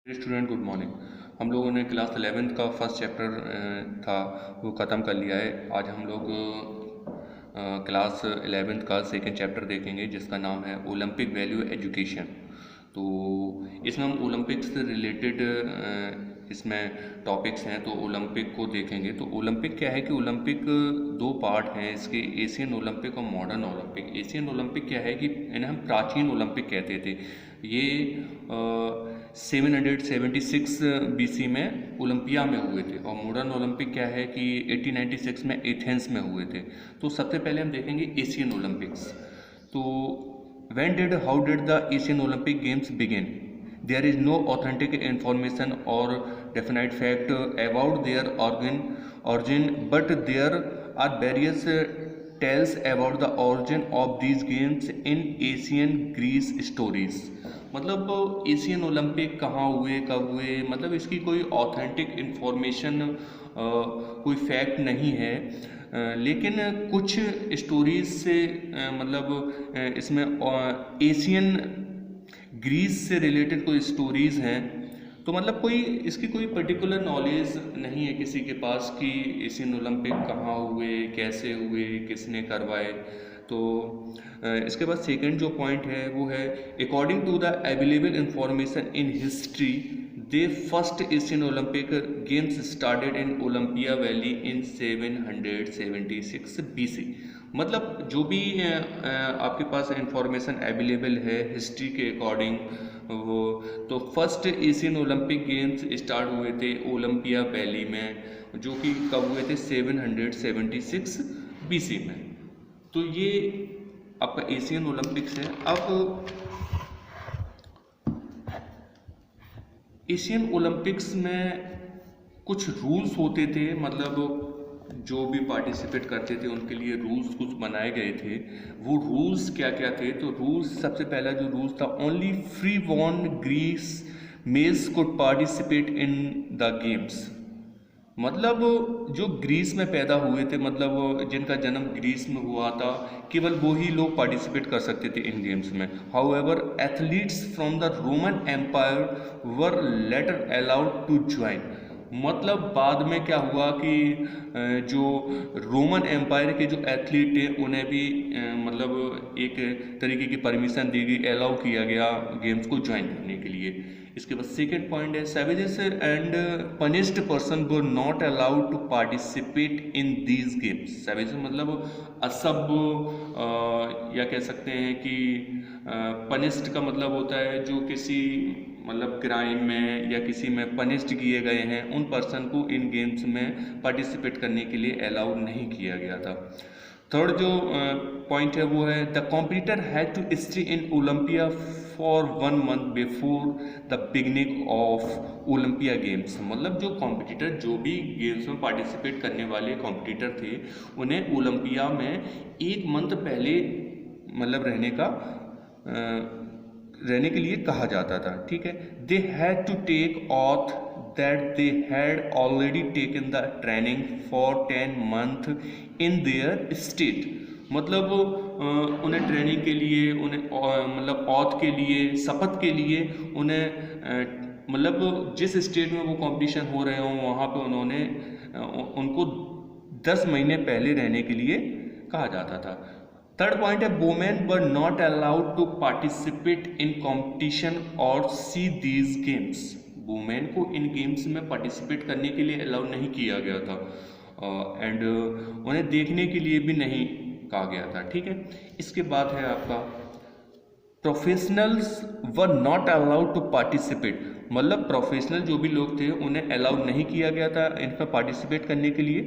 Student good morning. हम लोगों ने क्लास 11th का फर्स्ट चैप्टर था वो ख़त्म कर लिया है। आज हम लोग क्लास 11th का सेकंड चैप्टर देखेंगे जिसका नाम है ओलंपिक वैल्यू एजुकेशन। तो इसमें हम ओलंपिक से रिलेटेड इसमें टॉपिक्स हैं, तो ओलंपिक को देखेंगे। तो ओलंपिक क्या है कि ओलंपिक दो पार्ट हैं इसके, एशियन ओलंपिक और मॉडर्न ओलंपिक। एशियन ओलंपिक क्या है कि इन्हें हम प्राचीन ओलंपिक कहते थे। ये 776 BC में ओलंपिया में हुए थे, और मॉडर्न ओलंपिक क्या है कि 1896 में एथेंस में हुए थे। तो सबसे पहले हम देखेंगे एशियन ओलंपिक्स। तो how did the Asian Olympic Games begin? There is no authentic information or definite fact about their origin, but there are various tales about the origin of these games in Asian Greece stories. मतलब Asian Olympic कहाँ हुए, कब हुए, मतलब इसकी कोई authentic information कोई fact नहीं है, लेकिन कुछ स्टोरीज से मतलब इसमें एशियन ग्रीस से रिलेटेड कोई स्टोरीज हैं। तो मतलब कोई इसकी कोई पर्टिकुलर नॉलेज नहीं है किसी के पास कि एशियन ओलंपिक कहाँ हुए, कैसे हुए, किसने करवाए। तो इसके बाद सेकंड जो पॉइंट है वो है according to the available information in history they first Asian Olympic games started in Olympia valley in 776 BC। मतलब जो भी आपके पास इंफॉर्मेशन अवेलेबल है हिस्ट्री के अकॉर्डिंग वो, तो first Asian Olympic games start हुए थे ओलंपिया वैली में, जो कि कब हुए थे 776 BC में। तो ये आपका एशियन ओलंपिक्स है। अब एशियन ओलंपिक्स में कुछ रूल्स होते थे, मतलब जो भी पार्टिसिपेट करते थे उनके लिए रूल्स कुछ बनाए गए थे। वो रूल्स क्या क्या थे? तो रूल्स, सबसे पहला जो रूल्स था, only free born Greece males could participate in the games. मतलब जो ग्रीस में पैदा हुए थे, मतलब जिनका जन्म ग्रीस में हुआ था, केवल वो ही लोग पार्टिसिपेट कर सकते थे इन गेम्स में। However athletes from the Roman Empire were later allowed to join. मतलब बाद में क्या हुआ कि जो रोमन एम्पायर के जो एथलीट थे उन्हें भी मतलब एक तरीके की परमिशन दी गई, अलाउ किया गया गेम्स को ज्वाइन करने के लिए। इसके बाद सेकेंड पॉइंट है savages and punished person were not allowed to participate in these games. Savages मतलब असभ्य, या कह सकते हैं कि पनिश्ड का मतलब होता है जो किसी मतलब क्राइम में या किसी में पनिश्ड किए गए हैं, उन पर्सन को इन गेम्स में पार्टिसिपेट करने के लिए अलाउ नहीं किया गया था। थर्ड जो पॉइंट है वो है the competitor had to stay in Olympia for 1 month before the beginning of Olympia games. मतलब जो कॉम्पिटिटर, जो भी गेम्स में पार्टिसिपेट करने वाले कॉम्पिटिटर थे, उन्हें ओलंपिया में 1 month पहले मतलब रहने के लिए कहा जाता था। ठीक है, they had to take oath that they had already taken the training for 10 month in their state. मतलब उन्हें ट्रेनिंग के लिए, उन्हें मतलब ऑथ के लिए, शपथ के लिए उन्हें मतलब जिस स्टेट में वो कंपटीशन हो रहे हों वहाँ पे उन्होंने उनको 10 महीने पहले रहने के लिए कहा जाता था। थर्ड पॉइंट है women were not allowed to participate in competition और सी दीज गेम्स। वुमेन को इन गेम्स में पार्टिसिपेट करने के लिए अलाउ नहीं किया गया था, एंड उन्हें देखने के लिए भी नहीं कहा गया था। ठीक है, इसके बाद है आपका professionals were not allowed to participate. मतलब प्रोफेशनल जो भी लोग थे उन्हें अलाउ नहीं किया गया था इनका पार्टिसिपेट करने के लिए।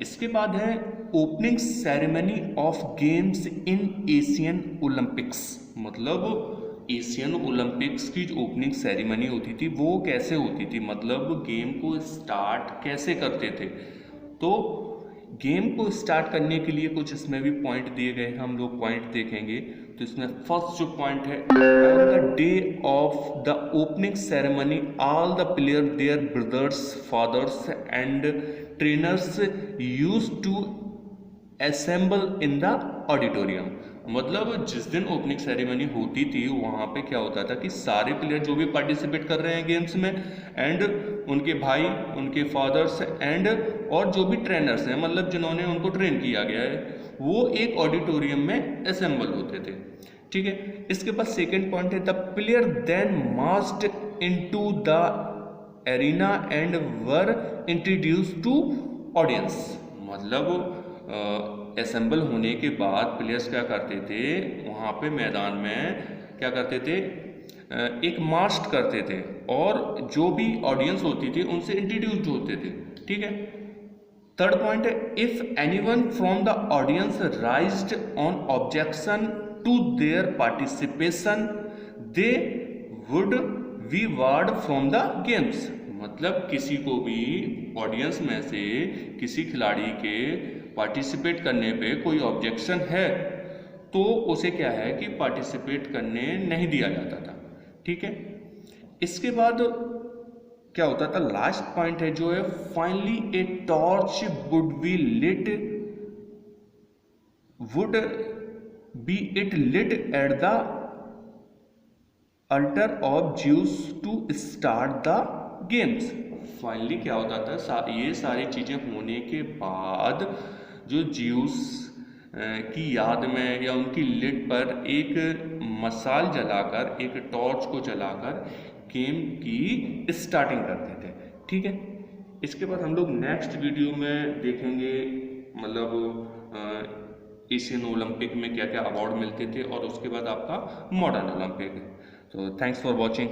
इसके बाद है opening ceremony of games in Asian Olympics. मतलब एशियन ओलंपिक्स की जो ओपनिंग सेरेमनी होती थी वो कैसे होती थी, मतलब गेम को स्टार्ट कैसे करते थे। तो गेम को स्टार्ट करने के लिए कुछ इसमें भी पॉइंट दिए गए हैं, हम लोग पॉइंट देखेंगे। तो इसमें फर्स्ट जो पॉइंट है on the day of the opening ceremony all the player their brothers fathers and trainers used to assemble in the auditorium. मतलब जिस दिन ओपनिंग सेरेमनी होती थी वहाँ पे क्या होता था कि सारे प्लेयर जो भी पार्टिसिपेट कर रहे हैं गेम्स में एंड उनके भाई, उनके फादर्स एंड और जो भी ट्रेनर्स हैं, मतलब जिन्होंने उनको ट्रेन किया गया है, वो एक ऑडिटोरियम में असेंबल होते थे। ठीक है, इसके बाद सेकेंड पॉइंट है the player then marched into the arena and were introduce to audience. मतलब असेंबल होने के बाद प्लेयर्स क्या करते थे, वहाँ पे मैदान में क्या करते थे, एक मार्च करते थे और जो भी ऑडियंस होती थी उनसे इंट्रोड्यूस होते थे। ठीक है, थर्ड पॉइंट है if anyone from the audience raised on objection to their participation they would be ward from the games. मतलब किसी को भी ऑडियंस में से किसी खिलाड़ी के पार्टिसिपेट करने पे कोई ऑब्जेक्शन है तो उसे क्या है कि पार्टिसिपेट करने नहीं दिया जाता था। ठीक है, इसके बाद क्या होता था, लास्ट पॉइंट है जो है finally a torch would be lit would be it lit at the altar of Zeus to start the games. Finally क्या होता था, ये सारी चीज़ें होने के बाद जो ज्यूस की याद में या उनकी लिड पर एक मसाल जलाकर, एक टॉर्च को जलाकर गेम की स्टार्टिंग करते थे। ठीक है, इसके बाद हम लोग नेक्स्ट वीडियो में देखेंगे मतलब एशियन ओलंपिक में क्या क्या अवार्ड मिलते थे और उसके बाद आपका मॉडर्न ओलंपिक। तो थैंक्स फॉर वॉचिंग।